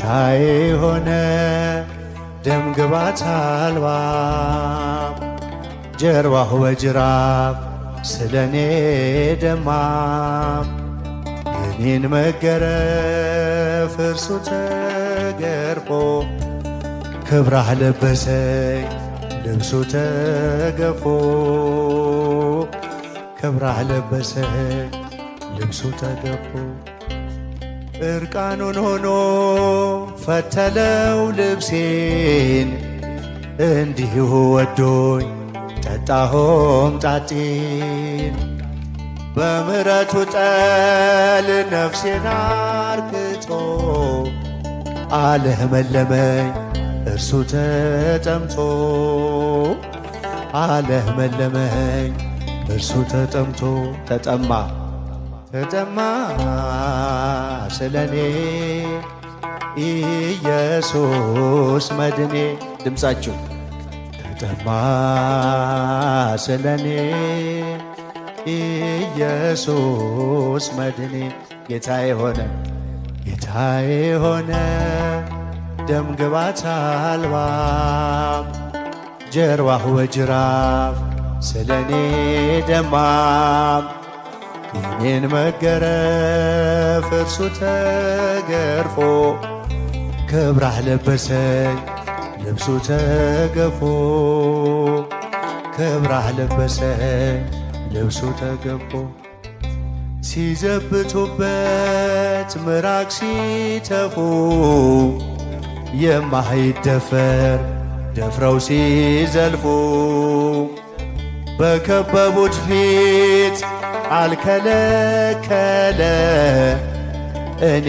ጌታዬ ሆነ ደም ግባት አልባ ጀርባሁ በጅራፍ ስለኔ ደማ የኔን መገረፍ እርሱ ተገርፎ ክብራህ ለበሰኝ ልብሱ ተገፎ ክብራህ ለበሰኝ ልብሱ ተገፎ እርቃኑን ሆኖ ፈተለው ልብሴን እንዲሁ ወዶኝ ጠጣሆም ጣጤን በምሕረቱ ጠል ነፍሴን አርክቶ አለመለመኝ እርሱ ተጠምቶ አለመለመኝ እርሱ ተጠምቶ ተጠማ ስለኔ ኢየሱስ መድኔ ድምፃችሁ ተጠማ ስለኔ ኢየሱስ መድኔ ጌታዬ ሆነ ደም ግባት አልባ ጀርባሁ በጅራፍ ስለኔ ደማ የኔን መገረፍ እርሱ ተገርፎ ክብራህ ለበሰኝ ልብሱ ተገፎ ክብራህ ለበሰኝ ልብሱ ተገፎ ሲዘብቱበት ምራቅ ሲተፉ የማይደፈር ደፍረው ሲዘልፉ በከበቡት ፊት አልከለከለ እኔ